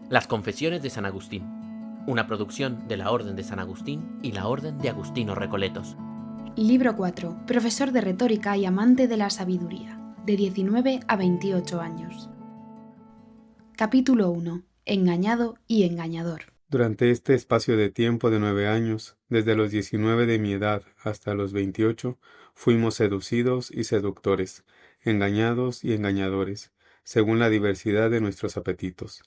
Las Confesiones de San Agustín, una producción de la Orden de San Agustín y la Orden de Agustinos Recoletos. Libro 4. Profesor de retórica y amante de la sabiduría, de 19 a 28 años. Capítulo 1. Engañado y engañador. Durante este espacio de tiempo de 9 años, desde los 19 de mi edad hasta los 28, fuimos seducidos y seductores, engañados y engañadores, según la diversidad de nuestros apetitos.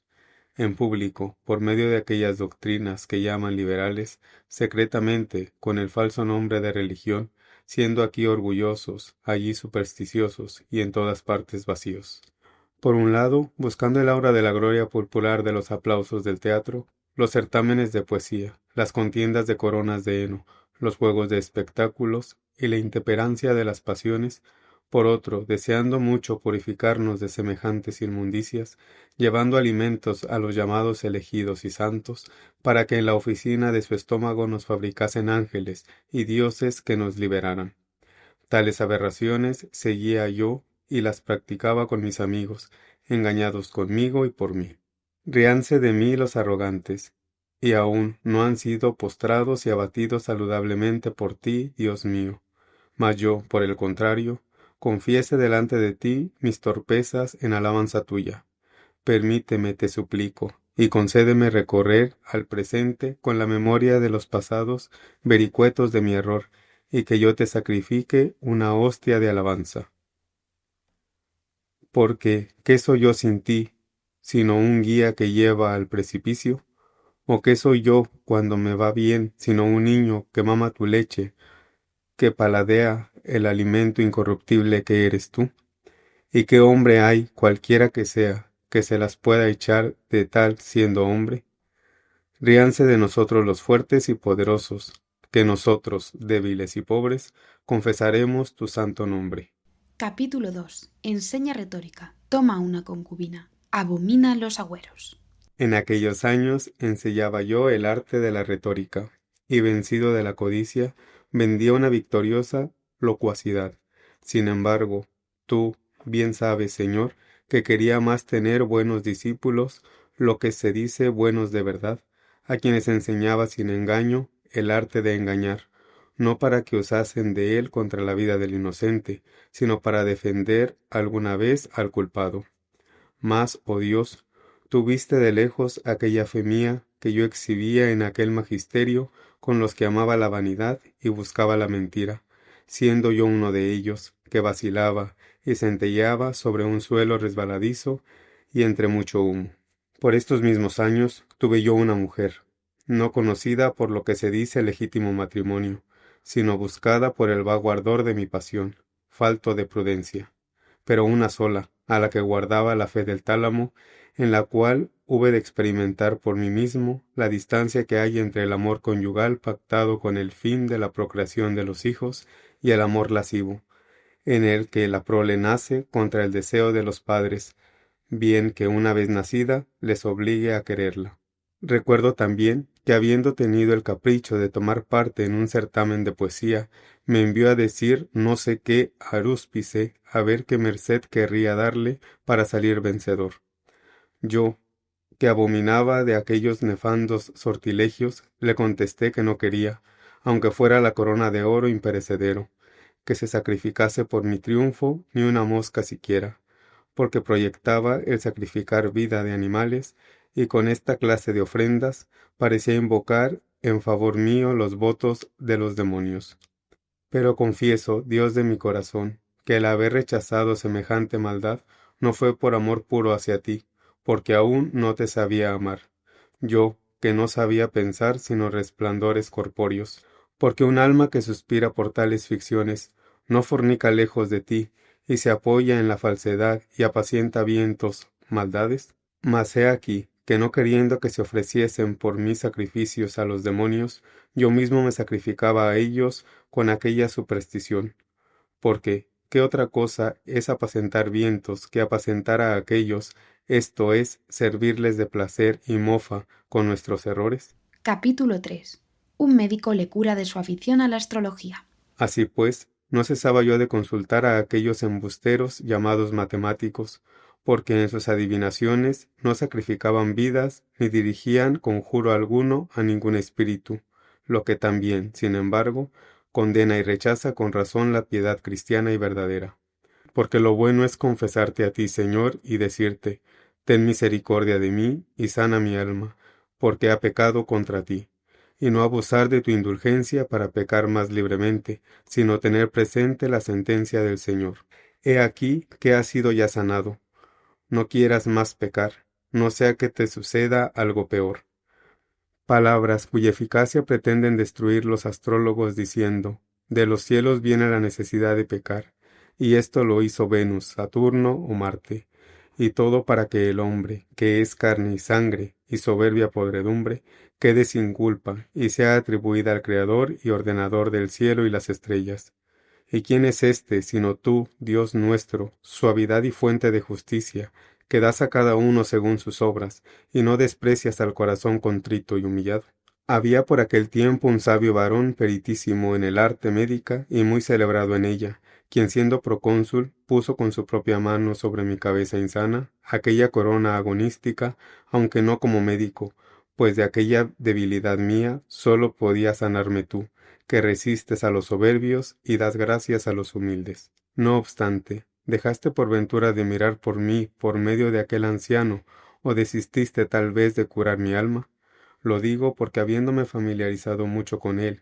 En público, por medio de aquellas doctrinas que llaman liberales, secretamente, con el falso nombre de religión, siendo aquí orgullosos, allí supersticiosos y en todas partes vacíos. Por un lado, buscando el aura de la gloria popular de los aplausos del teatro, los certámenes de poesía, las contiendas de coronas de heno, los juegos de espectáculos y la intemperancia de las pasiones; por otro, deseando mucho purificarnos de semejantes inmundicias, llevando alimentos a los llamados elegidos y santos, para que en la oficina de su estómago nos fabricasen ángeles y dioses que nos liberaran. Tales aberraciones seguía yo y las practicaba con mis amigos, engañados conmigo y por mí. Ríanse de mí los arrogantes, y aún no han sido postrados y abatidos saludablemente por ti, Dios mío. Mas yo, por el contrario, confiese delante de ti mis torpezas en alabanza tuya. Permíteme, te suplico, y concédeme recorrer al presente con la memoria de los pasados vericuetos de mi error, y que yo te sacrifique una hostia de alabanza. Porque, ¿qué soy yo sin ti, sino un guía que lleva al precipicio? ¿O qué soy yo cuando me va bien, sino un niño que mama tu leche, que paladea el alimento incorruptible que eres tú? ¿Y qué hombre hay, cualquiera que sea, que se las pueda echar de tal siendo hombre? Ríanse de nosotros los fuertes y poderosos, que nosotros, débiles y pobres, confesaremos tu santo nombre. Capítulo 2. Enseña retórica. Toma una concubina. Abomina los agüeros. En aquellos años ensayaba yo el arte de la retórica, y vencido de la codicia, vendía una victoriosa locuacidad. Sin embargo, tú bien sabes, Señor, que quería más tener buenos discípulos, lo que se dice buenos de verdad, a quienes enseñaba sin engaño el arte de engañar, no para que osasen de él contra la vida del inocente, sino para defender alguna vez al culpado. Mas, oh Dios, tú viste de lejos aquella fe mía que yo exhibía en aquel magisterio con los que amaba la vanidad y buscaba la mentira, siendo yo uno de ellos, que vacilaba y centelleaba sobre un suelo resbaladizo y entre mucho humo. Por estos mismos años tuve yo una mujer, no conocida por lo que se dice legítimo matrimonio, sino buscada por el vago ardor de mi pasión, falto de prudencia, pero una sola, a la que guardaba la fe del tálamo, en la cual hube de experimentar por mí mismo la distancia que hay entre el amor conyugal pactado con el fin de la procreación de los hijos y el amor lascivo, en el que la prole nace contra el deseo de los padres, bien que una vez nacida les obligue a quererla. Recuerdo también que, habiendo tenido el capricho de tomar parte en un certamen de poesía, me envió a decir no sé qué arúspice a ver qué merced querría darle para salir vencedor. Yo, que abominaba de aquellos nefandos sortilegios, le contesté que no quería, aunque fuera la corona de oro imperecedero, que se sacrificase por mi triunfo ni una mosca siquiera, porque proyectaba el sacrificar vida de animales, y con esta clase de ofrendas parecía invocar en favor mío los votos de los demonios. Pero confieso, Dios de mi corazón, que el haber rechazado semejante maldad no fue por amor puro hacia ti, porque aún no te sabía amar. Yo, que no sabía pensar sino resplandores corpóreos, porque un alma que suspira por tales ficciones no fornica lejos de ti, y se apoya en la falsedad y apacienta vientos, maldades. Mas he aquí, que no queriendo que se ofreciesen por mí sacrificios a los demonios, yo mismo me sacrificaba a ellos con aquella superstición. Porque, ¿qué otra cosa es apacentar vientos que apacentar a aquellos, esto es, servirles de placer y mofa con nuestros errores? Capítulo 3. Un médico le cura de su afición a la astrología. Así pues, no cesaba yo de consultar a aquellos embusteros llamados matemáticos, porque en sus adivinaciones no sacrificaban vidas ni dirigían conjuro alguno a ningún espíritu, lo que también, sin embargo, condena y rechaza con razón la piedad cristiana y verdadera. Porque lo bueno es confesarte a ti, Señor, y decirte: ten misericordia de mí y sana mi alma, porque ha pecado contra ti, y no abusar de tu indulgencia para pecar más libremente, sino tener presente la sentencia del Señor. He aquí que has sido ya sanado. No quieras más pecar, no sea que te suceda algo peor. Palabras cuya eficacia pretenden destruir los astrólogos diciendo: de los cielos viene la necesidad de pecar, y esto lo hizo Venus, Saturno o Marte, y todo para que el hombre, que es carne y sangre y soberbia podredumbre, quede sin culpa y sea atribuida al Creador y ordenador del cielo y las estrellas. ¿Y quién es éste, sino tú, Dios nuestro, suavidad y fuente de justicia, que das a cada uno según sus obras, y no desprecias al corazón contrito y humillado? Había por aquel tiempo un sabio varón peritísimo en el arte médica y muy celebrado en ella, quien siendo procónsul puso con su propia mano sobre mi cabeza insana aquella corona agonística, aunque no como médico, pues de aquella debilidad mía sólo podía sanarme tú, que resistes a los soberbios y das gracias a los humildes. No obstante, ¿dejaste por ventura de mirar por mí por medio de aquel anciano, o desististe tal vez de curar mi alma? Lo digo porque habiéndome familiarizado mucho con él,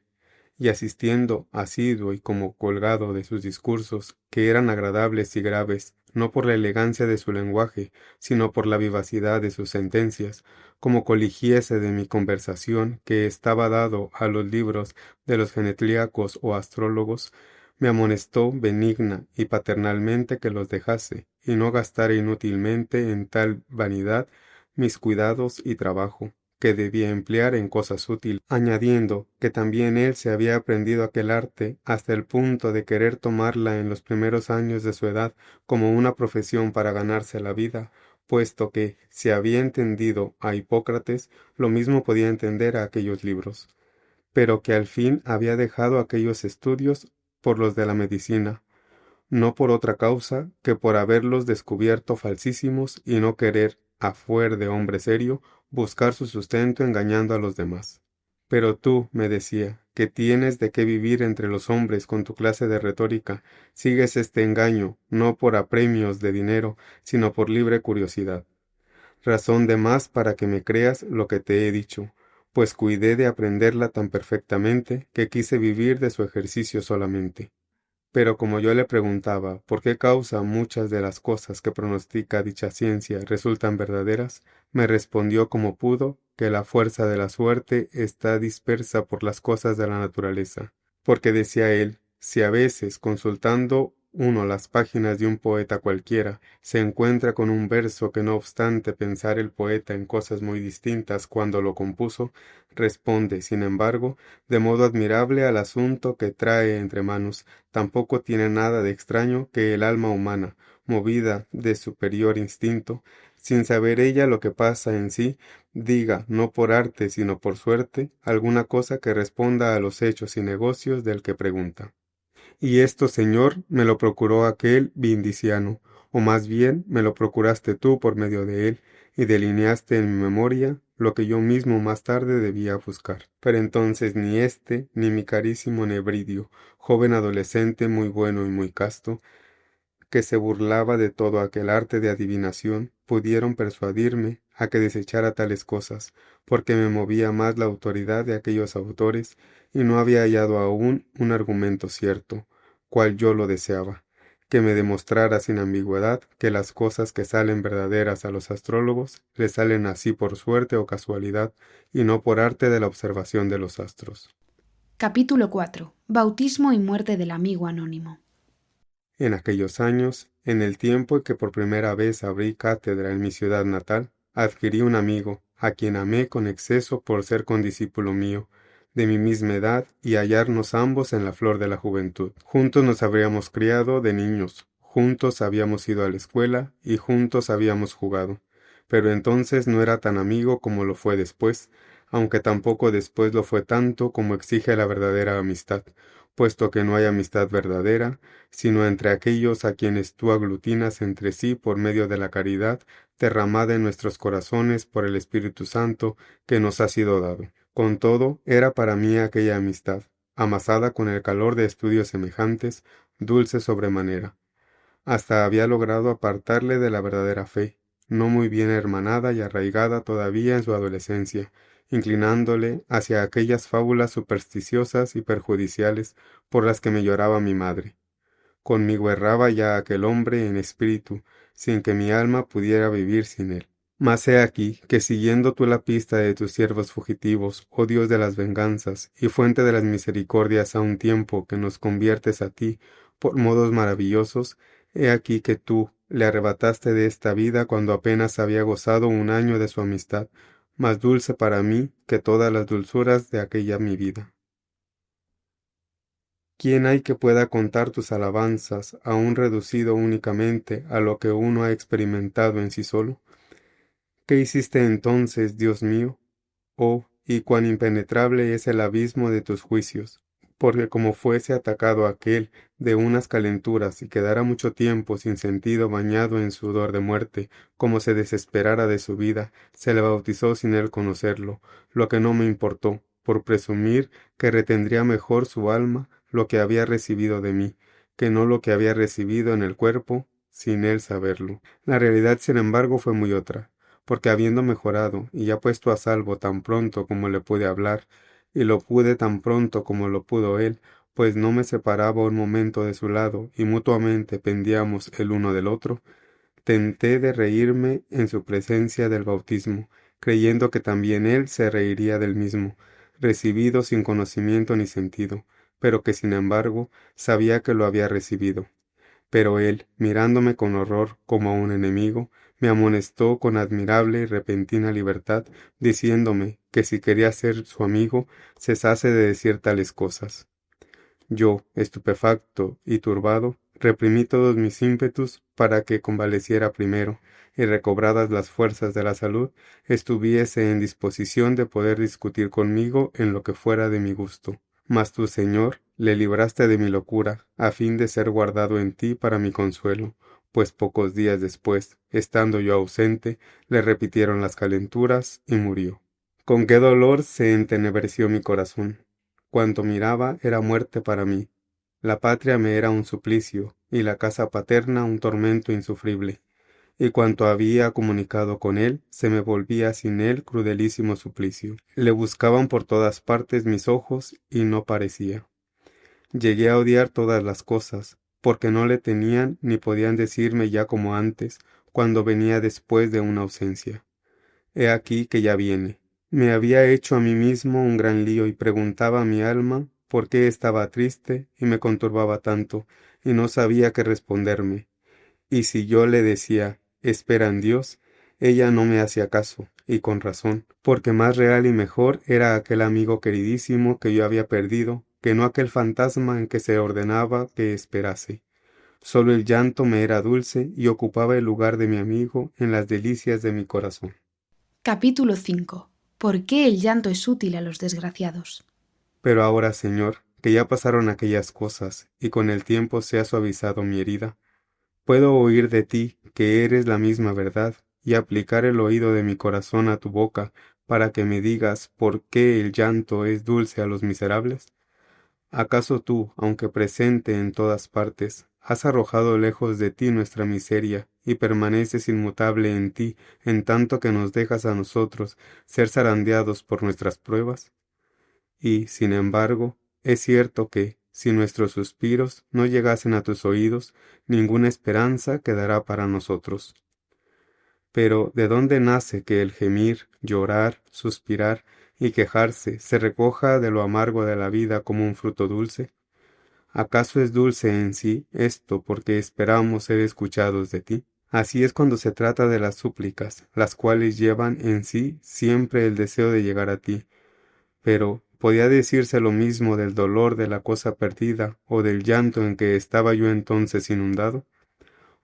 y asistiendo asiduo y como colgado de sus discursos, que eran agradables y graves, no por la elegancia de su lenguaje, sino por la vivacidad de sus sentencias, como coligiese de mi conversación que estaba dado a los libros de los genetlíacos o astrólogos, me amonestó benigna y paternalmente que los dejase, y no gastara inútilmente en tal vanidad mis cuidados y trabajo, que debía emplear en cosas útiles, añadiendo que también él se había aprendido aquel arte hasta el punto de querer tomarla en los primeros años de su edad como una profesión para ganarse la vida, puesto que, si había entendido a Hipócrates, lo mismo podía entender a aquellos libros, pero que al fin había dejado aquellos estudios por los de la medicina, no por otra causa que por haberlos descubierto falsísimos y no querer, a fuer de hombre serio, buscar su sustento engañando a los demás. Pero tú, me decía, que tienes de qué vivir entre los hombres con tu clase de retórica, sigues este engaño, no por apremios de dinero, sino por libre curiosidad. Razón de más para que me creas lo que te he dicho, pues cuidé de aprenderla tan perfectamente que quise vivir de su ejercicio solamente. Pero como yo le preguntaba por qué causa muchas de las cosas que pronostica dicha ciencia resultan verdaderas, me respondió como pudo que la fuerza de la suerte está dispersa por las cosas de la naturaleza, porque decía él, si a veces consultando uno las páginas de un poeta cualquiera se encuentra con un verso que no obstante pensar el poeta en cosas muy distintas cuando lo compuso, responde, sin embargo, de modo admirable al asunto que trae entre manos. Tampoco tiene nada de extraño que el alma humana, movida de superior instinto, sin saber ella lo que pasa en sí, diga, no por arte sino por suerte, alguna cosa que responda a los hechos y negocios del que pregunta. Y esto, Señor, me lo procuró aquel Vindiciano, o más bien me lo procuraste tú por medio de él, y delineaste en mi memoria lo que yo mismo más tarde debía buscar. Pero entonces ni éste, ni mi carísimo Nebridio, joven adolescente muy bueno y muy casto, que se burlaba de todo aquel arte de adivinación, pudieron persuadirme a que desechara tales cosas, porque me movía más la autoridad de aquellos autores, y no había hallado aún un argumento cierto, cual yo lo deseaba, que me demostrara sin ambigüedad que las cosas que salen verdaderas a los astrólogos les salen así por suerte o casualidad, y no por arte de la observación de los astros. Capítulo 4. Bautismo y muerte del amigo anónimo. En aquellos años, en el tiempo en que por primera vez abrí cátedra en mi ciudad natal, adquirí un amigo, a quien amé con exceso por ser condiscípulo mío, de mi misma edad y hallarnos ambos en la flor de la juventud. Juntos nos habríamos criado de niños, juntos habíamos ido a la escuela y juntos habíamos jugado. Pero entonces no era tan amigo como lo fue después, aunque tampoco después lo fue tanto como exige la verdadera amistad, puesto que no hay amistad verdadera, sino entre aquellos a quienes tú aglutinas entre sí por medio de la caridad derramada en nuestros corazones por el Espíritu Santo que nos ha sido dado. Con todo, era para mí aquella amistad, amasada con el calor de estudios semejantes, dulce sobremanera. Hasta había logrado apartarle de la verdadera fe, no muy bien hermanada y arraigada todavía en su adolescencia, inclinándole hacia aquellas fábulas supersticiosas y perjudiciales por las que me lloraba mi madre. Conmigo erraba ya aquel hombre en espíritu, sin que mi alma pudiera vivir sin él. Mas he aquí que siguiendo tú la pista de tus siervos fugitivos, oh Dios de las venganzas, y fuente de las misericordias a un tiempo que nos conviertes a ti por modos maravillosos, he aquí que tú le arrebataste de esta vida cuando apenas había gozado un año de su amistad, más dulce para mí que todas las dulzuras de aquella mi vida. ¿Quién hay que pueda contar tus alabanzas, aún reducido únicamente a lo que uno ha experimentado en sí solo? ¿Qué hiciste entonces, Dios mío? Oh, y cuán impenetrable es el abismo de tus juicios, porque como fuese atacado aquel de unas calenturas y quedara mucho tiempo sin sentido bañado en sudor de muerte, como se desesperara de su vida, se le bautizó sin él conocerlo, lo que no me importó, por presumir que retendría mejor su alma lo que había recibido de mí, que no lo que había recibido en el cuerpo, sin él saberlo. La realidad, sin embargo, fue muy otra, porque habiendo mejorado y ya puesto a salvo tan pronto como le pude hablar, y lo pude tan pronto como lo pudo él, pues no me separaba un momento de su lado, y mutuamente pendíamos el uno del otro, tenté de reírme en su presencia del bautismo, creyendo que también él se reiría del mismo, recibido sin conocimiento ni sentido, pero que sin embargo sabía que lo había recibido. Pero él, mirándome con horror como a un enemigo, me amonestó con admirable y repentina libertad, diciéndome que si quería ser su amigo, cesase de decir tales cosas. Yo, estupefacto y turbado, reprimí todos mis ímpetus para que convaleciera primero, y recobradas las fuerzas de la salud, estuviese en disposición de poder discutir conmigo en lo que fuera de mi gusto. Mas tú, Señor, le libraste de mi locura, a fin de ser guardado en ti para mi consuelo, pues pocos días después, estando yo ausente, le repitieron las calenturas y murió. Con qué dolor se entenebreció mi corazón. Cuanto miraba era muerte para mí. La patria me era un suplicio, y la casa paterna un tormento insufrible. Y cuanto había comunicado con él, se me volvía sin él crudelísimo suplicio. Le buscaban por todas partes mis ojos, y no parecía. Llegué a odiar todas las cosas, porque no le tenían ni podían decirme ya como antes, cuando venía después de una ausencia. He aquí que ya viene. Me había hecho a mí mismo un gran lío y preguntaba a mi alma por qué estaba triste y me conturbaba tanto, y no sabía qué responderme. Y si yo le decía, espera en Dios, ella no me hacía caso, y con razón, porque más real y mejor era aquel amigo queridísimo que yo había perdido, que no aquel fantasma en que se ordenaba que esperase. Solo el llanto me era dulce y ocupaba el lugar de mi amigo en las delicias de mi corazón. Capítulo 5. ¿Por qué el llanto es útil a los desgraciados? Pero ahora, Señor, que ya pasaron aquellas cosas, y con el tiempo se ha suavizado mi herida, puedo oír de ti que eres la misma verdad, y aplicar el oído de mi corazón a tu boca, para que me digas por qué el llanto es dulce a los miserables. ¿Acaso tú, aunque presente en todas partes, has arrojado lejos de ti nuestra miseria, y permaneces inmutable en ti, en tanto que nos dejas a nosotros ser zarandeados por nuestras pruebas? Y, sin embargo, es cierto que, si nuestros suspiros no llegasen a tus oídos, ninguna esperanza quedará para nosotros. Pero, ¿de dónde nace que el gemir, llorar, suspirar y quejarse se recoja de lo amargo de la vida como un fruto dulce? ¿Acaso es dulce en sí esto porque esperamos ser escuchados de ti? Así es cuando se trata de las súplicas, las cuales llevan en sí siempre el deseo de llegar a ti. Pero, ¿podía decirse lo mismo del dolor de la cosa perdida o del llanto en que estaba yo entonces inundado?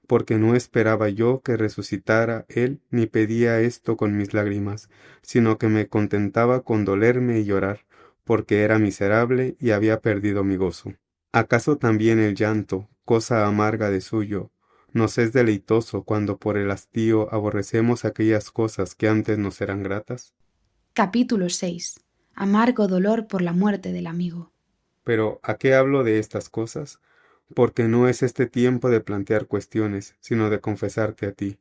Porque no esperaba yo que resucitara él, ni pedía esto con mis lágrimas, sino que me contentaba con dolerme y llorar, porque era miserable y había perdido mi gozo. ¿Acaso también el llanto, cosa amarga de suyo, nos es deleitoso cuando por el hastío aborrecemos aquellas cosas que antes nos eran gratas? Capítulo 6. Amargo dolor por la muerte del amigo. Pero, ¿a qué hablo de estas cosas? Porque no es este tiempo de plantear cuestiones, sino de confesarte a ti.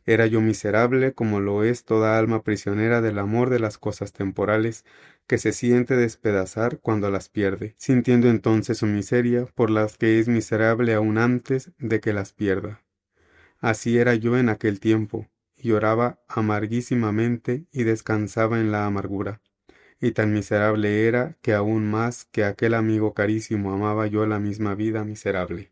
Era yo miserable como lo es toda alma prisionera del amor de las cosas temporales, que se siente despedazar cuando las pierde, sintiendo entonces su miseria por las que es miserable aún antes de que las pierda. Así era yo en aquel tiempo, y lloraba amarguísimamente y descansaba en la amargura. Y tan miserable era que aún más que aquel amigo carísimo amaba yo la misma vida miserable.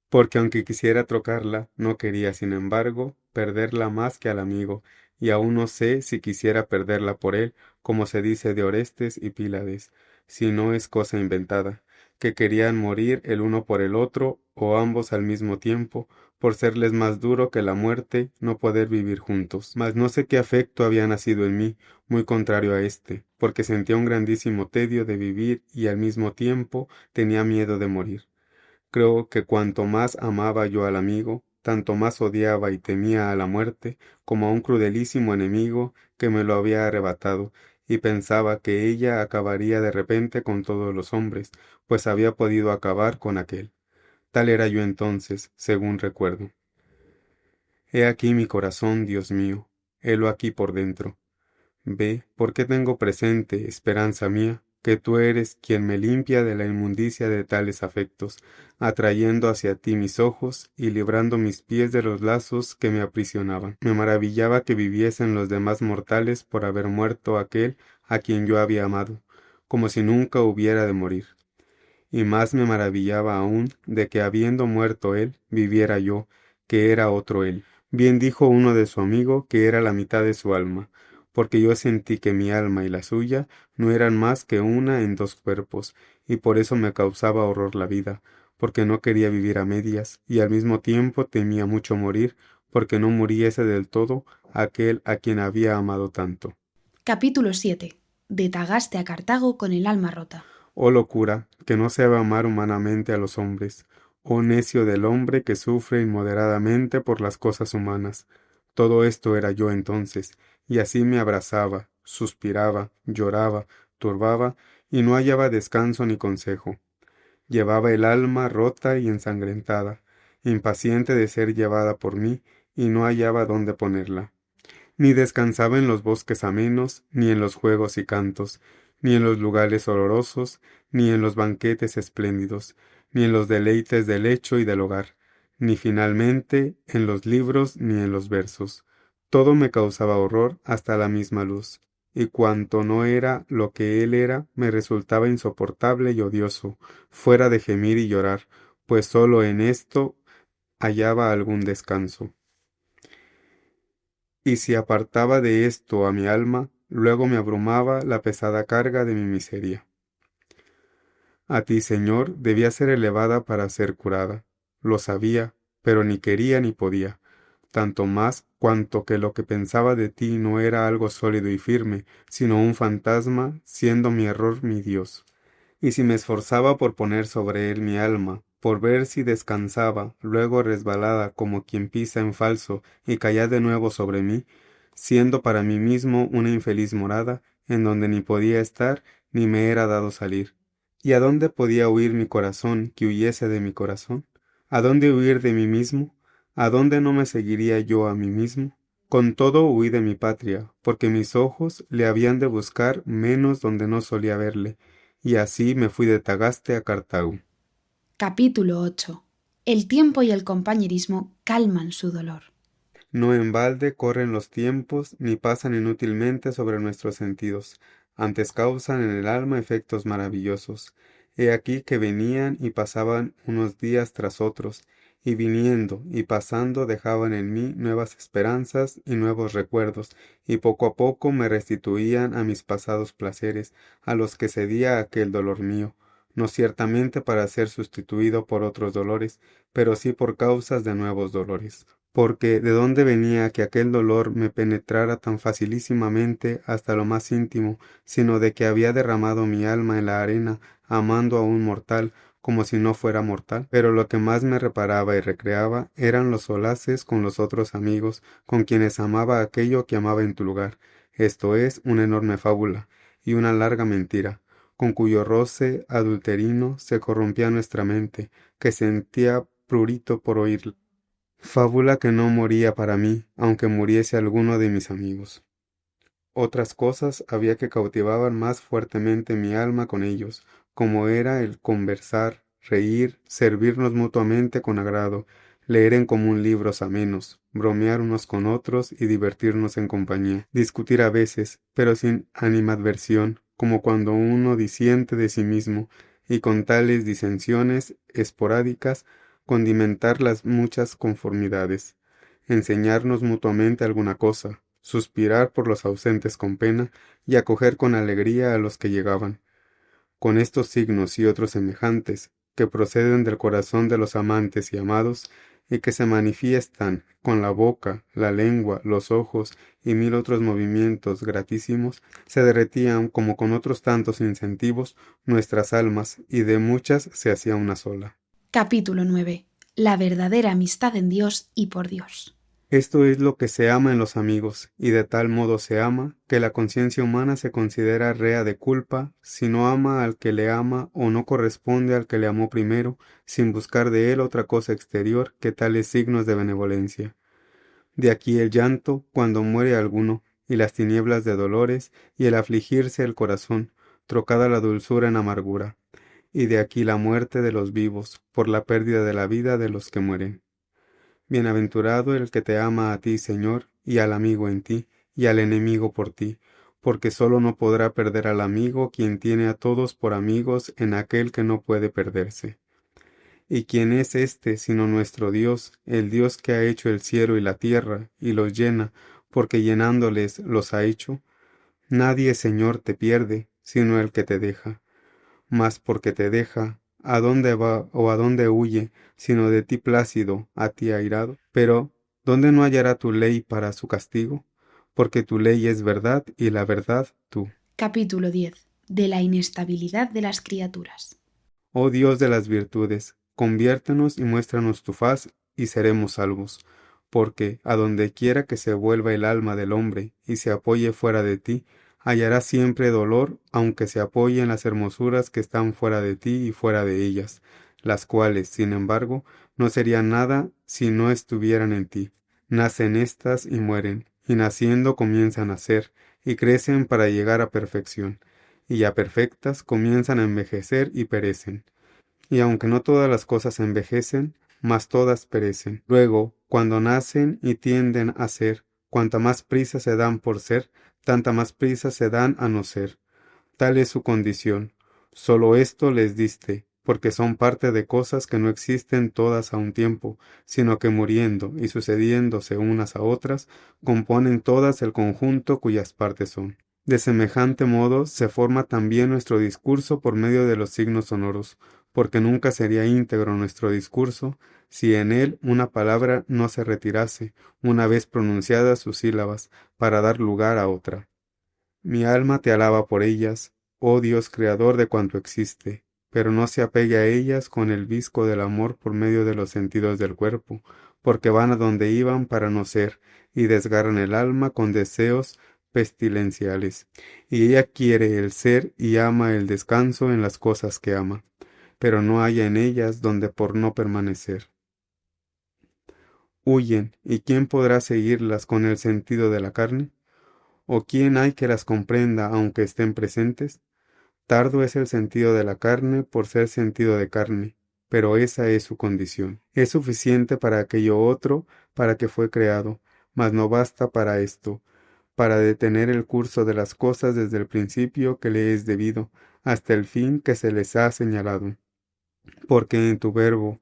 Porque aunque quisiera trocarla, no quería, sin embargo, perderla más que al amigo, y aún no sé si quisiera perderla por él, como se dice de Orestes y Pílades, si no es cosa inventada, que querían morir el uno por el otro, o ambos al mismo tiempo, por serles más duro que la muerte no poder vivir juntos. Mas no sé qué afecto había nacido en mí, muy contrario a éste, porque sentía un grandísimo tedio de vivir y al mismo tiempo tenía miedo de morir. Creo que cuanto más amaba yo al amigo, tanto más odiaba y temía a la muerte, como a un crudelísimo enemigo que me lo había arrebatado, y pensaba que ella acabaría de repente con todos los hombres, pues había podido acabar con aquel. Tal era yo entonces, según recuerdo. He aquí mi corazón, Dios mío, helo aquí por dentro. Ve, porque tengo presente, esperanza mía, que tú eres quien me limpia de la inmundicia de tales afectos, atrayendo hacia ti mis ojos y librando mis pies de los lazos que me aprisionaban. Me maravillaba que viviesen los demás mortales por haber muerto aquel a quien yo había amado, como si nunca hubiera de morir. Y más me maravillaba aún de que habiendo muerto él, viviera yo, que era otro él. Bien dijo uno de su amigo que era la mitad de su alma, porque yo sentí que mi alma y la suya no eran más que una en dos cuerpos, y por eso me causaba horror la vida, porque no quería vivir a medias, y al mismo tiempo temía mucho morir, porque no muriese del todo aquel a quien había amado tanto. Capítulo 7. De Tagaste a Cartago con el alma rota. Oh locura, que no sabe amar humanamente a los hombres. Oh necio del hombre que sufre inmoderadamente por las cosas humanas. Todo esto era yo entonces, y así me abrazaba, suspiraba, lloraba, turbaba, y no hallaba descanso ni consejo. Llevaba el alma rota y ensangrentada, impaciente de ser llevada por mí, y no hallaba dónde ponerla. Ni descansaba en los bosques amenos, ni en los juegos y cantos, ni en los lugares olorosos, ni en los banquetes espléndidos, ni en los deleites del lecho y del hogar, ni finalmente en los libros ni en los versos. Todo me causaba horror hasta la misma luz, y cuanto no era lo que él era, me resultaba insoportable y odioso, fuera de gemir y llorar, pues sólo en esto hallaba algún descanso. Y si apartaba de esto a mi alma, luego me abrumaba la pesada carga de mi miseria. A ti, Señor, debía ser elevada para ser curada. Lo sabía, pero ni quería ni podía, tanto más cuanto que lo que pensaba de ti no era algo sólido y firme, sino un fantasma, siendo mi error mi Dios. Y si me esforzaba por poner sobre él mi alma, por ver si descansaba, luego resbalada como quien pisa en falso y caía de nuevo sobre mí, siendo para mí mismo una infeliz morada, en donde ni podía estar ni me era dado salir. ¿Y a dónde podía huir mi corazón que huyese de mi corazón? ¿A dónde huir de mí mismo? ¿A dónde no me seguiría yo a mí mismo? Con todo huí de mi patria, porque mis ojos le habían de buscar menos donde no solía verle, y así me fui de Tagaste a Cartago. Capítulo 8. El tiempo y el compañerismo calman su dolor. No en balde corren los tiempos, ni pasan inútilmente sobre nuestros sentidos, antes causan en el alma efectos maravillosos. He aquí que venían y pasaban unos días tras otros, y viniendo y pasando dejaban en mí nuevas esperanzas y nuevos recuerdos, y poco a poco me restituían a mis pasados placeres, a los que cedía aquel dolor mío, no ciertamente para ser sustituido por otros dolores, pero sí por causas de nuevos dolores. Porque ¿de dónde venía que aquel dolor me penetrara tan facilísimamente hasta lo más íntimo, sino de que había derramado mi alma en la arena, amando a un mortal, como si no fuera mortal, pero lo que más me reparaba y recreaba eran los solaces con los otros amigos, con quienes amaba aquello que amaba en tu lugar, esto es, una enorme fábula, y una larga mentira, con cuyo roce adulterino se corrompía nuestra mente, que sentía prurito por oírla. Fábula que no moría para mí, aunque muriese alguno de mis amigos. Otras cosas había que cautivaban más fuertemente mi alma con ellos, como era el conversar, reír, servirnos mutuamente con agrado, leer en común libros amenos, bromear unos con otros y divertirnos en compañía, discutir a veces, pero sin animadversión, como cuando uno disiente de sí mismo, y con tales disensiones esporádicas condimentar las muchas conformidades, enseñarnos mutuamente alguna cosa, suspirar por los ausentes con pena y acoger con alegría a los que llegaban. Con estos signos y otros semejantes, que proceden del corazón de los amantes y amados, y que se manifiestan con la boca, la lengua, los ojos y mil otros movimientos gratísimos, se derretían como con otros tantos incentivos nuestras almas, y de muchas se hacía una sola. Capítulo 9. La verdadera amistad en Dios y por Dios. Esto es lo que se ama en los amigos, y de tal modo se ama, que la conciencia humana se considera rea de culpa si no ama al que le ama o no corresponde al que le amó primero, sin buscar de él otra cosa exterior que tales signos de benevolencia. De aquí el llanto cuando muere alguno, y las tinieblas de dolores, y el afligirse el corazón, trocada la dulzura en amargura, y de aquí la muerte de los vivos, por la pérdida de la vida de los que mueren. Bienaventurado el que te ama a ti, Señor, y al amigo en ti, y al enemigo por ti, porque sólo no podrá perder al amigo quien tiene a todos por amigos en aquel que no puede perderse. ¿Y quién es éste sino nuestro Dios, el Dios que ha hecho el cielo y la tierra, y los llena, porque llenándoles los ha hecho? Nadie, Señor, te pierde, sino el que te deja. Mas porque te deja, ¿a dónde va o a dónde huye, sino de ti plácido, a ti airado? Pero, ¿dónde no hallará tu ley para su castigo? Porque tu ley es verdad y la verdad tú. Capítulo 10. De la inestabilidad de las criaturas. Oh Dios de las virtudes, conviértenos y muéstranos tu faz, y seremos salvos. Porque, a donde quiera que se vuelva el alma del hombre y se apoye fuera de ti, hallará siempre dolor, aunque se apoye en las hermosuras que están fuera de ti y fuera de ellas, las cuales, sin embargo, no serían nada si no estuvieran en ti. Nacen éstas y mueren, y naciendo comienzan a ser, y crecen para llegar a perfección, y ya perfectas comienzan a envejecer y perecen. Y aunque no todas las cosas envejecen, mas todas perecen. Luego, cuando nacen y tienden a ser, cuanta más prisa se dan por ser, tanta más prisa se dan a no ser. Tal es su condición. Solo esto les diste, porque son parte de cosas que no existen todas a un tiempo, sino que muriendo y sucediéndose unas a otras, componen todas el conjunto cuyas partes son. De semejante modo se forma también nuestro discurso por medio de los signos sonoros, porque nunca sería íntegro nuestro discurso si en él una palabra no se retirase, una vez pronunciadas sus sílabas, para dar lugar a otra. Mi alma te alaba por ellas, oh Dios creador de cuanto existe, pero no se apegue a ellas con el visco del amor por medio de los sentidos del cuerpo, porque van a donde iban para no ser, y desgarran el alma con deseos pestilenciales. Y ella quiere el ser y ama el descanso en las cosas que ama, pero no haya en ellas donde por no permanecer. Huyen, ¿y quién podrá seguirlas con el sentido de la carne? ¿O quién hay que las comprenda aunque estén presentes? Tardo es el sentido de la carne por ser sentido de carne, pero esa es su condición. Es suficiente para aquello otro, para que fue creado, mas no basta para esto, para detener el curso de las cosas desde el principio que le es debido, hasta el fin que se les ha señalado. Porque en tu verbo,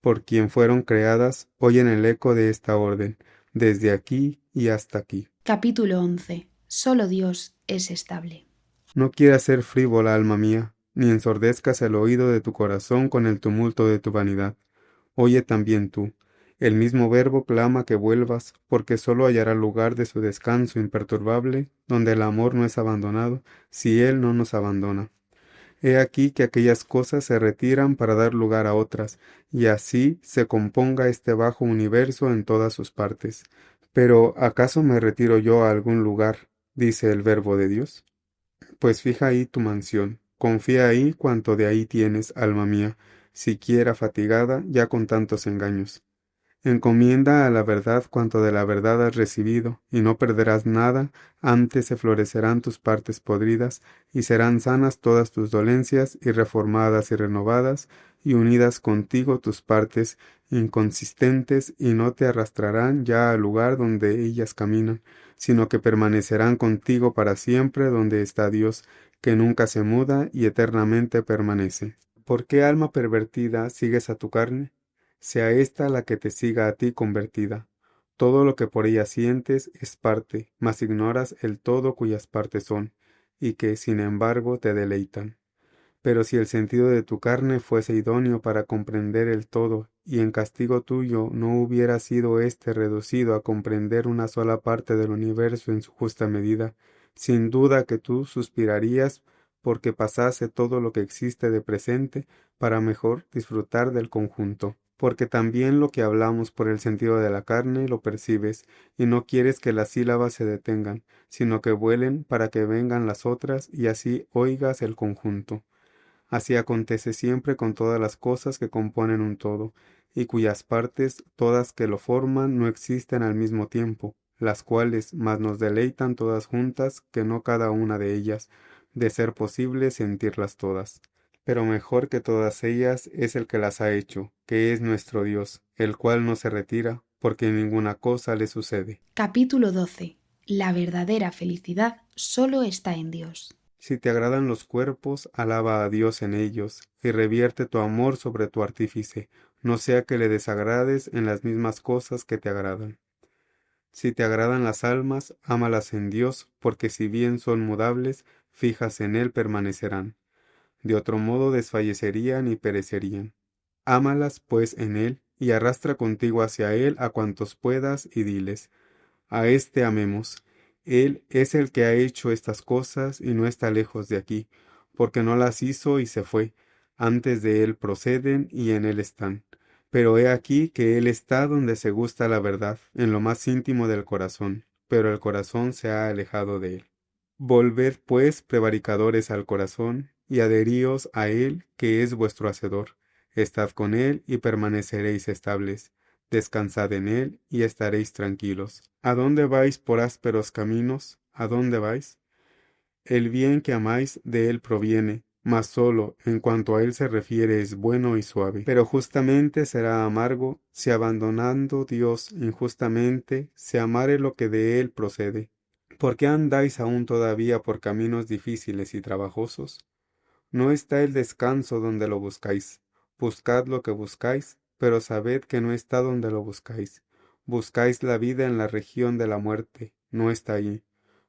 por quien fueron creadas, oyen el eco de esta orden, desde aquí y hasta aquí. Capítulo 11. Solo Dios es estable. No quieras ser frívola, alma mía, ni ensordezcas el oído de tu corazón con el tumulto de tu vanidad. Oye también tú. El mismo verbo clama que vuelvas, porque sólo hallará lugar de su descanso imperturbable, donde el amor no es abandonado, si él no nos abandona. He aquí que aquellas cosas se retiran para dar lugar a otras, y así se componga este bajo universo en todas sus partes. Pero ¿acaso me retiro yo a algún lugar? Dice el Verbo de Dios. Pues fija ahí tu mansión, confía ahí cuanto de ahí tienes, alma mía, siquiera fatigada ya con tantos engaños. Encomienda a la verdad cuanto de la verdad has recibido, y no perderás nada, antes se florecerán tus partes podridas, y serán sanas todas tus dolencias, y reformadas y renovadas, y unidas contigo tus partes inconsistentes, y no te arrastrarán ya al lugar donde ellas caminan, sino que permanecerán contigo para siempre donde está Dios, que nunca se muda y eternamente permanece. ¿Por qué, alma pervertida, sigues a tu carne? Sea ésta la que te siga a ti convertida. Todo lo que por ella sientes es parte, mas ignoras el todo cuyas partes son, y que, sin embargo, te deleitan. Pero si el sentido de tu carne fuese idóneo para comprender el todo, y en castigo tuyo no hubiera sido éste reducido a comprender una sola parte del universo en su justa medida, sin duda que tú suspirarías porque pasase todo lo que existe de presente para mejor disfrutar del conjunto. Porque también lo que hablamos por el sentido de la carne lo percibes, y no quieres que las sílabas se detengan, sino que vuelen para que vengan las otras, y así oigas el conjunto. Así acontece siempre con todas las cosas que componen un todo, y cuyas partes, todas que lo forman, no existen al mismo tiempo, las cuales más nos deleitan todas juntas que no cada una de ellas, de ser posible sentirlas todas. Pero mejor que todas ellas es el que las ha hecho, que es nuestro Dios, el cual no se retira, porque ninguna cosa le sucede. Capítulo 12. La verdadera felicidad solo está en Dios. Si te agradan los cuerpos, alaba a Dios en ellos, y revierte tu amor sobre tu artífice, no sea que le desagrades en las mismas cosas que te agradan. Si te agradan las almas, ámalas en Dios, porque si bien son mudables, fijas en Él permanecerán. De otro modo desfallecerían y perecerían. Ámalas, pues, en Él, y arrastra contigo hacia Él a cuantos puedas, y diles: a éste amemos. Él es el que ha hecho estas cosas y no está lejos de aquí, porque no las hizo y se fue. Antes de Él proceden y en Él están. Pero he aquí que Él está donde se gusta la verdad, en lo más íntimo del corazón, pero el corazón se ha alejado de Él. Volved pues, prevaricadores, al corazón, y adheríos a Él, que es vuestro hacedor. Estad con Él y permaneceréis estables. Descansad en Él y estaréis tranquilos. ¿A dónde vais por ásperos caminos? ¿A dónde vais? El bien que amáis de Él proviene, mas solo en cuanto a Él se refiere es bueno y suave. Pero justamente será amargo si abandonando Dios injustamente se amare lo que de Él procede. ¿Por qué andáis aún todavía por caminos difíciles y trabajosos? No está el descanso donde lo buscáis. Buscad lo que buscáis, pero sabed que no está donde lo buscáis. Buscáis la vida en la región de la muerte, no está allí.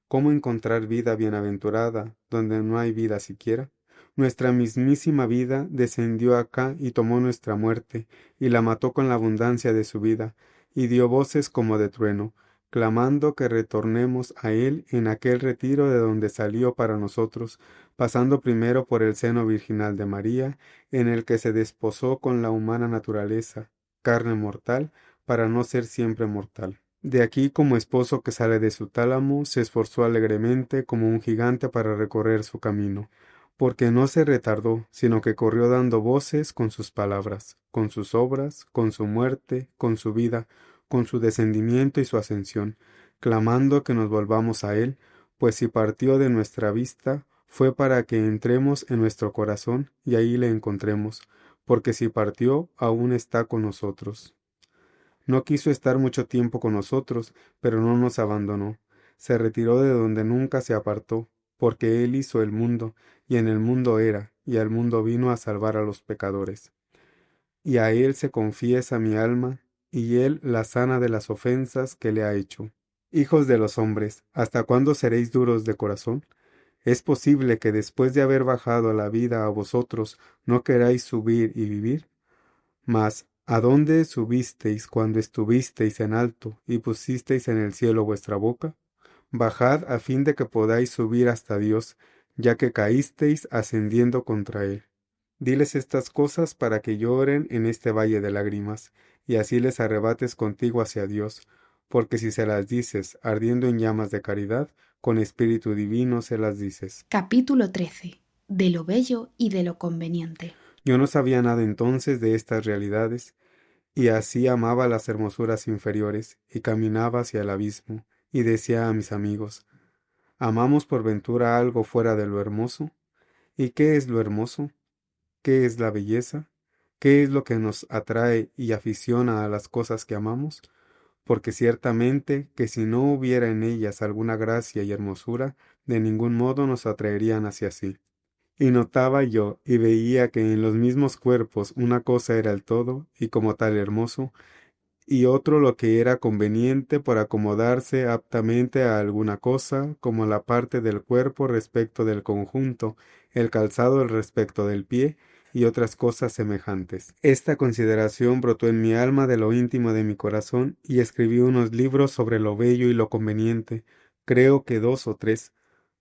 ¿Cómo encontrar vida bienaventurada donde no hay vida siquiera? Nuestra mismísima vida descendió acá y tomó nuestra muerte, y la mató con la abundancia de su vida, y dio voces como de trueno, clamando que retornemos a Él en aquel retiro de donde salió para nosotros, pasando primero por el seno virginal de María, en el que se desposó con la humana naturaleza, carne mortal, para no ser siempre mortal. De aquí, como esposo que sale de su tálamo, se esforzó alegremente como un gigante para recorrer su camino, porque no se retardó, sino que corrió dando voces con sus palabras, con sus obras, con su muerte, con su vida, con su descendimiento y su ascensión, clamando que nos volvamos a Él, pues si partió de nuestra vista, fue para que entremos en nuestro corazón y ahí le encontremos, porque si partió, aún está con nosotros. No quiso estar mucho tiempo con nosotros, pero no nos abandonó. Se retiró de donde nunca se apartó, porque Él hizo el mundo, y en el mundo era, y al mundo vino a salvar a los pecadores. Y a Él se confiesa mi alma, y Él la sana de las ofensas que le ha hecho. Hijos de los hombres, ¿hasta cuándo seréis duros de corazón? ¿Es posible que después de haber bajado la vida a vosotros, no queráis subir y vivir? Mas, ¿a dónde subisteis cuando estuvisteis en alto y pusisteis en el cielo vuestra boca? Bajad a fin de que podáis subir hasta Dios, ya que caísteis ascendiendo contra él. Diles estas cosas para que lloren en este valle de lágrimas, y así les arrebates contigo hacia Dios, porque si se las dices ardiendo en llamas de caridad, con espíritu divino se las dices. Capítulo 13. De lo bello y de lo conveniente. Yo no sabía nada entonces de estas realidades, y así amaba las hermosuras inferiores, y caminaba hacia el abismo, y decía a mis amigos, ¿amamos por ventura algo fuera de lo hermoso? ¿Y qué es lo hermoso? ¿Qué es la belleza? ¿Qué es lo que nos atrae y aficiona a las cosas que amamos? Porque ciertamente que si no hubiera en ellas alguna gracia y hermosura, de ningún modo nos atraerían hacia sí. Y notaba yo y veía que en los mismos cuerpos una cosa era el todo, y como tal hermoso, y otro lo que era conveniente por acomodarse aptamente a alguna cosa, como la parte del cuerpo respecto del conjunto, el calzado respecto del pie, y otras cosas semejantes. Esta consideración brotó en mi alma de lo íntimo de mi corazón, y escribí unos libros sobre lo bello y lo conveniente, creo que 2 o 3.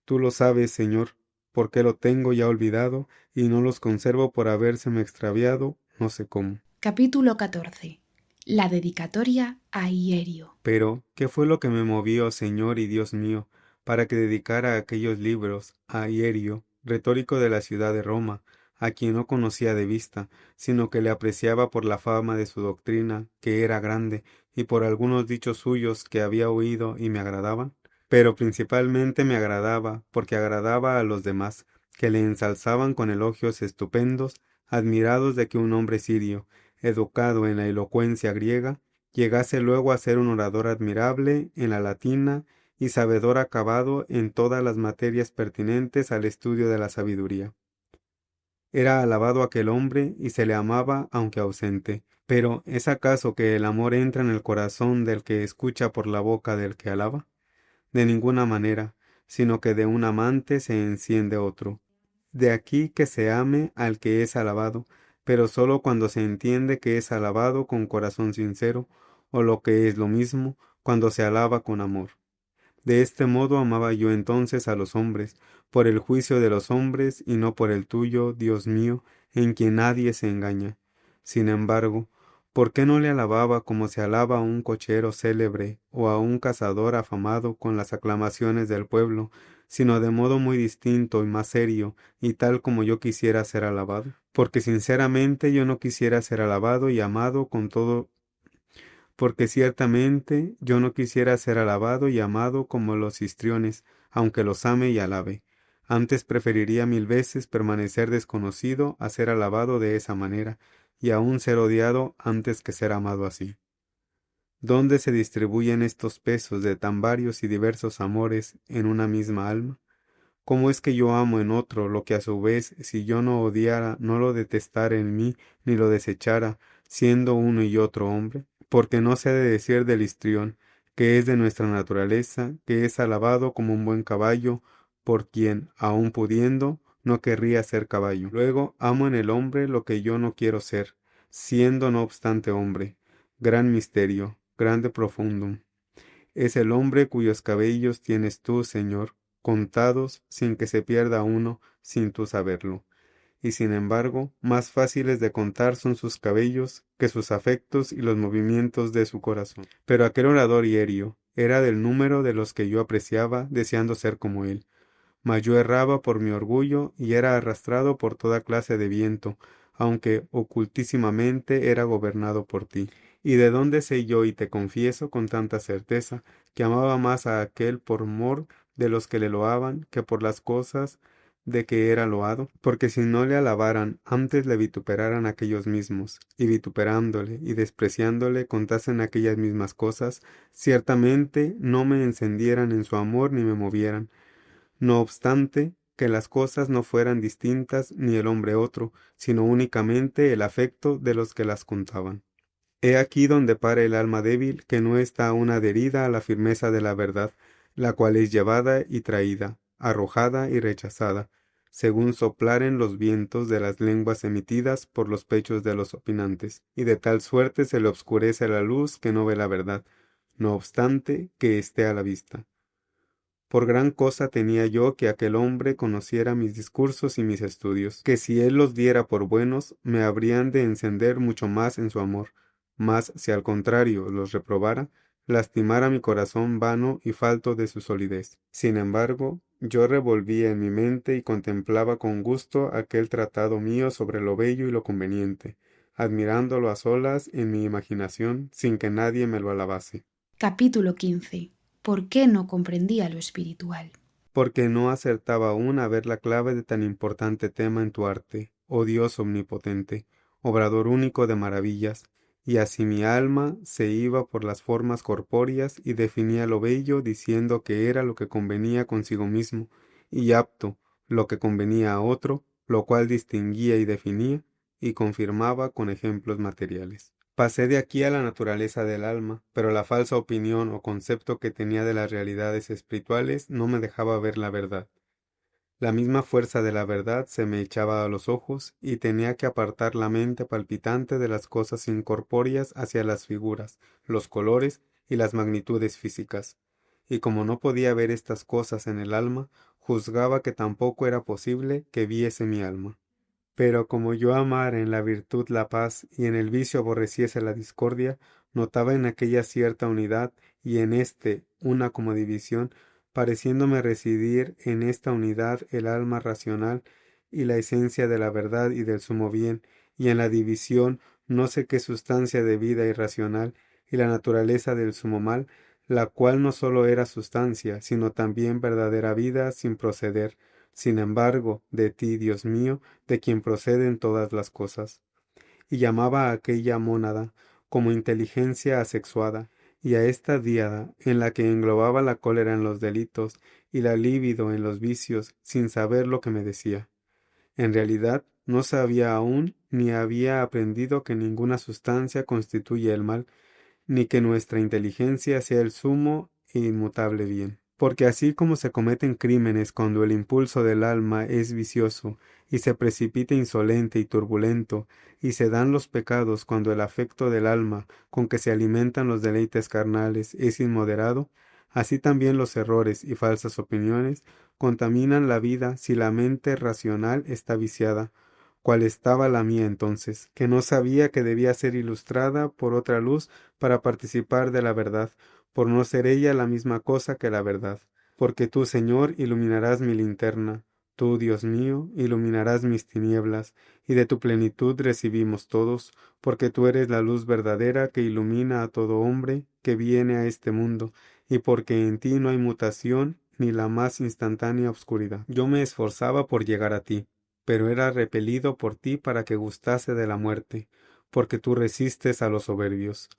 Tú lo sabes, Señor, porque lo tengo ya olvidado, y no los conservo por habérseme extraviado, no sé cómo. Capítulo 14. La dedicatoria a Hierio. Pero, ¿qué fue lo que me movió, Señor y Dios mío, para que dedicara aquellos libros a Hierio, retórico de la ciudad de Roma, a quien no conocía de vista, sino que le apreciaba por la fama de su doctrina, que era grande, y por algunos dichos suyos que había oído y me agradaban? Pero principalmente me agradaba, porque agradaba a los demás, que le ensalzaban con elogios estupendos, admirados de que un hombre sirio, educado en la elocuencia griega, llegase luego a ser un orador admirable en la latina y sabedor acabado en todas las materias pertinentes al estudio de la sabiduría. Era alabado aquel hombre y se le amaba aunque ausente. Pero ¿es acaso que el amor entra en el corazón del que escucha por la boca del que alaba? De ninguna manera, sino que de un amante se enciende otro. De aquí que se ame al que es alabado, pero sólo cuando se entiende que es alabado con corazón sincero, o lo que es lo mismo, cuando se alaba con amor. De este modo amaba yo entonces a los hombres, por el juicio de los hombres y no por el tuyo, Dios mío, en quien nadie se engaña. Sin embargo, ¿por qué no le alababa como se alaba a un cochero célebre o a un cazador afamado con las aclamaciones del pueblo, sino de modo muy distinto y más serio, y tal como yo quisiera ser alabado? Porque sinceramente yo no quisiera ser alabado y amado con todo, porque ciertamente yo no quisiera ser alabado y amado como los histriones, aunque los ame y alabe. Antes preferiría 1000 veces permanecer desconocido a ser alabado de esa manera, y aún ser odiado antes que ser amado así. ¿Dónde se distribuyen estos pesos de tan varios y diversos amores en una misma alma? ¿Cómo es que yo amo en otro lo que a su vez, si yo no odiara, no lo detestara en mí, ni lo desechara, siendo uno y otro hombre? Porque no se ha de decir del histrión, que es de nuestra naturaleza, que es alabado como un buen caballo, por quien, aun pudiendo, no querría ser caballo. Luego amo en el hombre lo que yo no quiero ser, siendo no obstante hombre. Gran misterio, grande profundum. Es el hombre cuyos cabellos tienes tú, Señor, contados sin que se pierda uno, sin tú saberlo. Y sin embargo, más fáciles de contar son sus cabellos que sus afectos y los movimientos de su corazón. Pero aquel orador Hierio era del número de los que yo apreciaba, deseando ser como él. Mas yo erraba por mi orgullo y era arrastrado por toda clase de viento, aunque ocultísimamente era gobernado por ti. ¿Y de dónde sé yo y te confieso con tanta certeza que amaba más a aquel por mor de los que le loaban que por las cosas de que era loado? Porque si no le alabaran, antes le vituperaran aquellos mismos, y vituperándole y despreciándole contasen aquellas mismas cosas, ciertamente no me encendieran en su amor ni me movieran. No obstante, que las cosas no fueran distintas ni el hombre otro, sino únicamente el afecto de los que las contaban. He aquí donde para el alma débil, que no está aún adherida a la firmeza de la verdad, la cual es llevada y traída, arrojada y rechazada, según soplaren los vientos de las lenguas emitidas por los pechos de los opinantes, y de tal suerte se le obscurece la luz que no ve la verdad, no obstante que esté a la vista. Por gran cosa tenía yo que aquel hombre conociera mis discursos y mis estudios, que si él los diera por buenos, me habrían de encender mucho más en su amor. Mas si al contrario los reprobara, lastimara mi corazón vano y falto de su solidez. Sin embargo, yo revolvía en mi mente y contemplaba con gusto aquel tratado mío sobre lo bello y lo conveniente, admirándolo a solas en mi imaginación, sin que nadie me lo alabase. Capítulo 15. ¿Por qué no comprendía lo espiritual? Porque no acertaba aún a ver la clave de tan importante tema en tu arte, oh Dios omnipotente, obrador único de maravillas, y así mi alma se iba por las formas corpóreas y definía lo bello diciendo que era lo que convenía consigo mismo, y apto lo que convenía a otro, lo cual distinguía y definía, y confirmaba con ejemplos materiales. Pasé de aquí a la naturaleza del alma, pero la falsa opinión o concepto que tenía de las realidades espirituales no me dejaba ver la verdad. La misma fuerza de la verdad se me echaba a los ojos y tenía que apartar la mente palpitante de las cosas incorpóreas hacia las figuras, los colores y las magnitudes físicas. Y como no podía ver estas cosas en el alma, juzgaba que tampoco era posible que viese mi alma. Pero como yo amara en la virtud la paz y en el vicio aborreciese la discordia, notaba en aquella cierta unidad y en una como división, pareciéndome residir en esta unidad el alma racional y la esencia de la verdad y del sumo bien, y en la división no sé qué sustancia de vida irracional y la naturaleza del sumo mal, la cual no sólo era sustancia, sino también verdadera vida sin proceder, sin embargo, de ti, Dios mío, de quien proceden todas las cosas. Y llamaba a aquella mónada como inteligencia asexuada, y a esta díada, en la que englobaba la cólera en los delitos y la libido en los vicios, sin saber lo que me decía. En realidad, no sabía aún ni había aprendido que ninguna sustancia constituye el mal, ni que nuestra inteligencia sea el sumo e inmutable bien. Porque así como se cometen crímenes cuando el impulso del alma es vicioso, y se precipita insolente y turbulento, y se dan los pecados cuando el afecto del alma con que se alimentan los deleites carnales es inmoderado, así también los errores y falsas opiniones contaminan la vida si la mente racional está viciada, cual estaba la mía entonces, que no sabía que debía ser ilustrada por otra luz para participar de la verdad, por no ser ella la misma cosa que la verdad. Porque tú, Señor, iluminarás mi linterna, tú, Dios mío, iluminarás mis tinieblas, y de tu plenitud recibimos todos, porque tú eres la luz verdadera que ilumina a todo hombre que viene a este mundo, y porque en ti no hay mutación ni la más instantánea obscuridad. Yo me esforzaba por llegar a ti, pero era repelido por ti para que gustase de la muerte, porque tú resistes a los soberbios.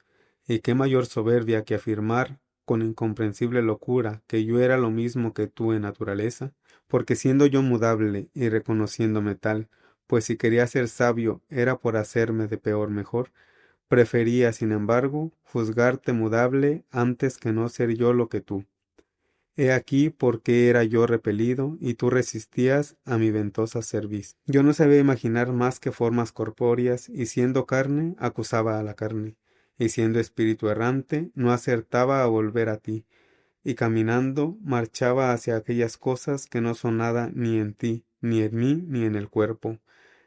Y qué mayor soberbia que afirmar con incomprensible locura que yo era lo mismo que tú en naturaleza, porque siendo yo mudable y reconociéndome tal, pues si quería ser sabio era por hacerme de peor mejor, prefería, sin embargo, juzgarte mudable antes que no ser yo lo que tú. He aquí por qué era yo repelido, y tú resistías a mi ventosa cerviz. Yo no sabía imaginar más que formas corpóreas, y siendo carne, acusaba a la carne, y siendo espíritu errante, no acertaba a volver a ti, y caminando, marchaba hacia aquellas cosas que no son nada ni en ti, ni en mí, ni en el cuerpo,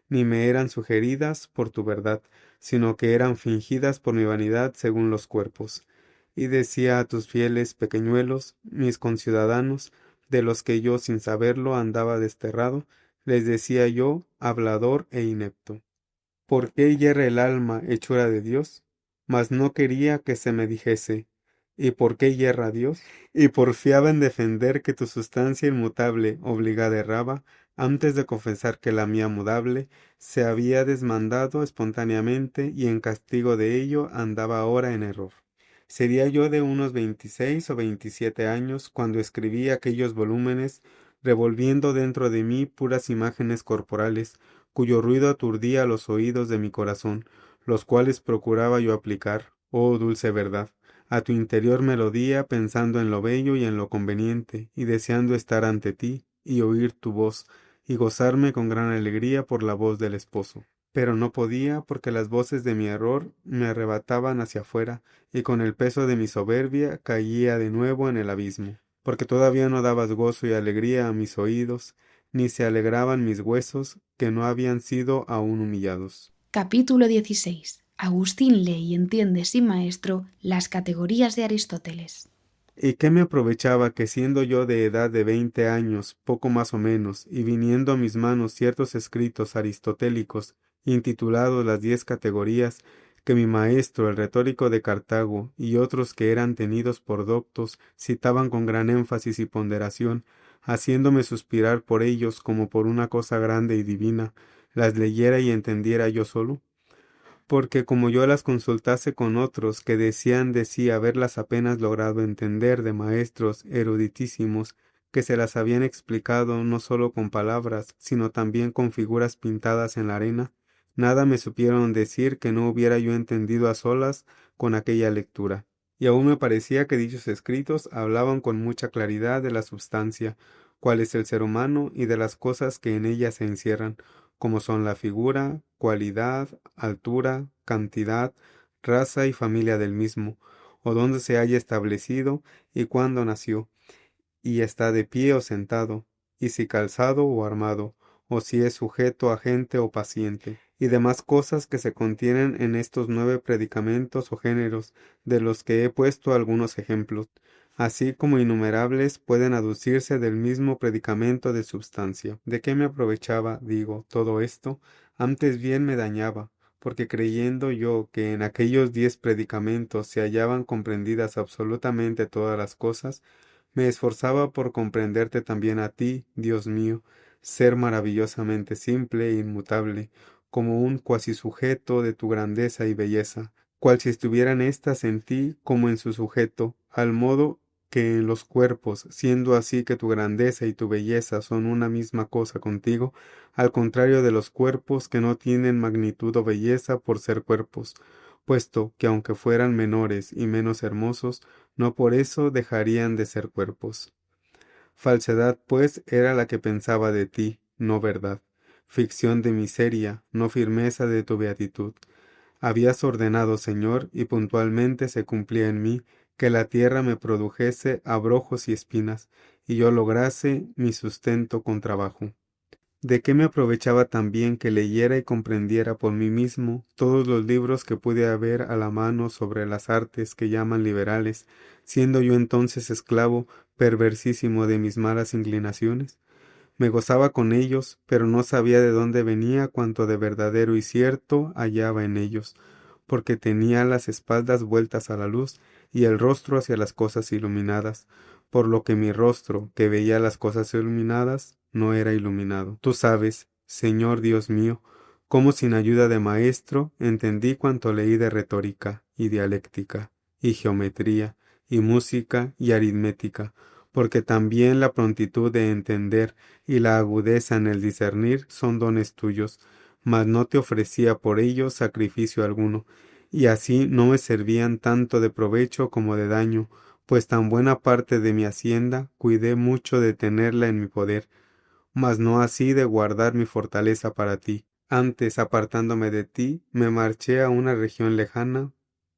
ni me eran sugeridas por tu verdad, sino que eran fingidas por mi vanidad según los cuerpos. Y decía a tus fieles pequeñuelos, mis conciudadanos, de los que yo sin saberlo andaba desterrado, les decía yo, hablador e inepto. ¿Por qué hierre el alma hechura de Dios? Mas no quería que se me dijese. ¿Y por qué hierra Dios? Y porfiaba en defender que tu sustancia inmutable obligada erraba, antes de confesar que la mía mudable se había desmandado espontáneamente y en castigo de ello andaba ahora en error. Sería yo de unos 26 o 27 años cuando escribí aquellos volúmenes, revolviendo dentro de mí puras imágenes corporales, cuyo ruido aturdía los oídos de mi corazón, los cuales procuraba yo aplicar, oh dulce verdad, a tu interior melodía, pensando en lo bello y en lo conveniente, y deseando estar ante ti, y oír tu voz, y gozarme con gran alegría por la voz del esposo. Pero no podía, porque las voces de mi error me arrebataban hacia afuera, y con el peso de mi soberbia caía de nuevo en el abismo. porque todavía no dabas gozo y alegría a mis oídos, ni se alegraban mis huesos, que no habían sido aún humillados. Capítulo 16. Agustín lee y entiende sin maestro las categorías de Aristóteles. ¿Y qué me aprovechaba que siendo yo de edad de 20 años, poco más o menos, y viniendo a mis manos ciertos escritos aristotélicos, intitulados las 10 categorías, que mi maestro, el retórico de Cartago, y otros que eran tenidos por doctos, citaban con gran énfasis y ponderación, haciéndome suspirar por ellos como por una cosa grande y divina, las leyera y entendiera yo solo? Porque como yo las consultase con otros que decían de sí haberlas apenas logrado entender de maestros eruditísimos, que se las habían explicado no sólo con palabras, sino también con figuras pintadas en la arena, nada me supieron decir que no hubiera yo entendido a solas con aquella lectura. Y aún me parecía que dichos escritos hablaban con mucha claridad de la substancia, cuál es el ser humano y de las cosas que en ella se encierran, como son la figura, cualidad, altura, cantidad, raza y familia del mismo, o dónde se haya establecido y cuándo nació, y está de pie o sentado, y si calzado o armado, o si es sujeto, agente o paciente, y demás cosas que se contienen en estos 9 predicamentos o géneros, de los que he puesto algunos ejemplos, así como innumerables pueden aducirse del mismo predicamento de substancia. ¿De qué me aprovechaba, digo, todo esto? Antes bien me dañaba, porque creyendo yo que en aquellos 10 predicamentos se hallaban comprendidas absolutamente todas las cosas, me esforzaba por comprenderte también a ti, Dios mío, ser maravillosamente simple e inmutable, como un cuasi sujeto de tu grandeza y belleza, cual si estuvieran éstas en ti como en su sujeto, al modo que en los cuerpos, siendo así que tu grandeza y tu belleza son una misma cosa contigo, al contrario de los cuerpos que no tienen magnitud o belleza por ser cuerpos, puesto que aunque fueran menores y menos hermosos, no por eso dejarían de ser cuerpos. Falsedad, pues, era la que pensaba de ti, no verdad. Ficción de miseria, no firmeza de tu beatitud. Habías ordenado, Señor, y puntualmente se cumplía en mí, que la tierra me produjese abrojos y espinas, y yo lograse mi sustento con trabajo. ¿De qué me aprovechaba también que leyera y comprendiera por mí mismo todos los libros que pude haber a la mano sobre las artes que llaman liberales, siendo yo entonces esclavo perversísimo de mis malas inclinaciones? Me gozaba con ellos, pero no sabía de dónde venía cuanto de verdadero y cierto hallaba en ellos, porque tenía las espaldas vueltas a la luz y el rostro hacia las cosas iluminadas, por lo que mi rostro, que veía las cosas iluminadas, no era iluminado. Tú sabes, Señor Dios mío, cómo sin ayuda de maestro entendí cuanto leí de retórica y dialéctica, y geometría, y música y aritmética, porque también la prontitud de entender y la agudeza en el discernir son dones tuyos, mas no te ofrecía por ellos sacrificio alguno, y así no me servían tanto de provecho como de daño, pues tan buena parte de mi hacienda cuidé mucho de tenerla en mi poder, mas no así de guardar mi fortaleza para ti. Antes, apartándome de ti, me marché a una región lejana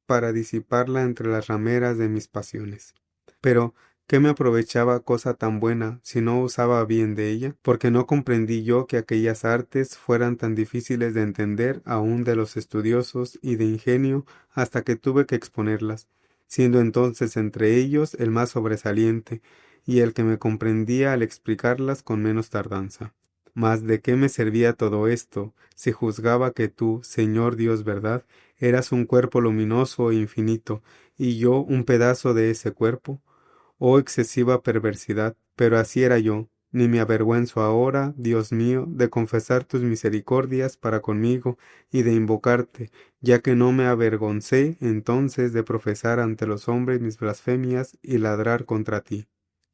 para disiparla entre las rameras de mis pasiones. Pero, ¿qué me aprovechaba cosa tan buena si no usaba bien de ella? Porque no comprendí yo que aquellas artes fueran tan difíciles de entender aún de los estudiosos y de ingenio hasta que tuve que exponerlas, siendo entonces entre ellos el más sobresaliente y el que me comprendía al explicarlas con menos tardanza. Mas ¿de qué me servía todo esto, si juzgaba que tú, Señor Dios verdad, eras un cuerpo luminoso e infinito, y yo un pedazo de ese cuerpo? Oh excesiva perversidad, pero así era yo, ni me avergüenzo ahora, Dios mío, de confesar tus misericordias para conmigo y de invocarte, ya que no me avergoncé entonces de profesar ante los hombres mis blasfemias y ladrar contra ti.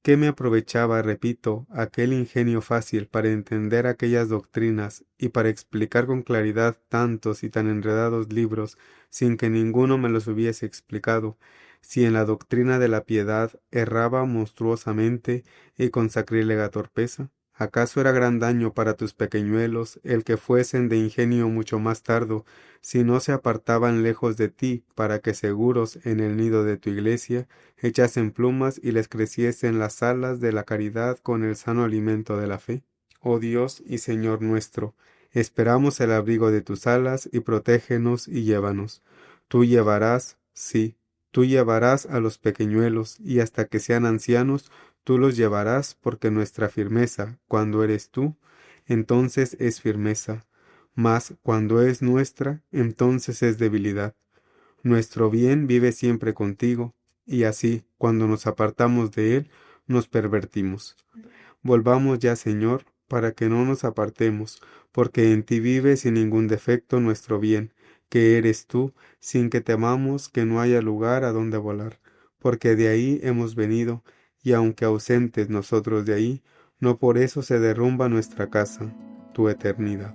¿Qué me aprovechaba, repito, aquel ingenio fácil para entender aquellas doctrinas y para explicar con claridad tantos y tan enredados libros sin que ninguno me los hubiese explicado, si en la doctrina de la piedad erraba monstruosamente y con sacrílega torpeza? ¿Acaso era gran daño para tus pequeñuelos el que fuesen de ingenio mucho más tardo, si no se apartaban lejos de ti, para que seguros en el nido de tu iglesia echasen plumas y les creciesen las alas de la caridad con el sano alimento de la fe? Oh Dios y Señor nuestro, esperamos el abrigo de tus alas y protégenos y llévanos. Tú llevarás, sí, tú llevarás a los pequeñuelos y hasta que sean ancianos, tú los llevarás, porque nuestra firmeza, cuando eres tú, entonces es firmeza, mas cuando es nuestra, entonces es debilidad. Nuestro bien vive siempre contigo, y así, cuando nos apartamos de él, nos pervertimos. Volvamos ya, Señor, para que no nos apartemos, porque en ti vive sin ningún defecto nuestro bien, que eres tú, sin que temamos que no haya lugar a donde volar, porque de ahí hemos venido, y aunque ausentes nosotros de ahí, no por eso se derrumba nuestra casa, tu eternidad.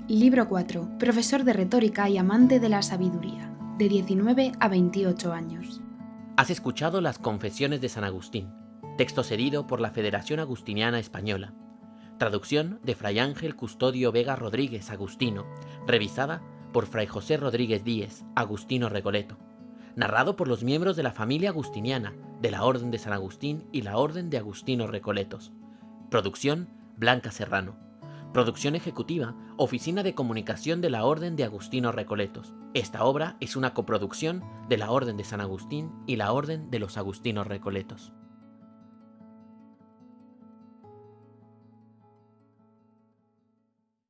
Libro 4. Profesor de retórica y amante de la sabiduría, de 19 a 28 años. Has escuchado las Confesiones de San Agustín, texto cedido por la Federación Agustiniana Española. Traducción de Fray Ángel Custodio Vega Rodríguez Agustino, revisada por Fray José Rodríguez Díez, Agustino Recoleto. Narrado por los miembros de la familia agustiniana, de la Orden de San Agustín y la Orden de Agustinos Recoletos. Producción Blanca Serrano. Producción ejecutiva, Oficina de Comunicación de la Orden de Agustinos Recoletos. Esta obra es una coproducción de la Orden de San Agustín y la Orden de los Agustinos Recoletos.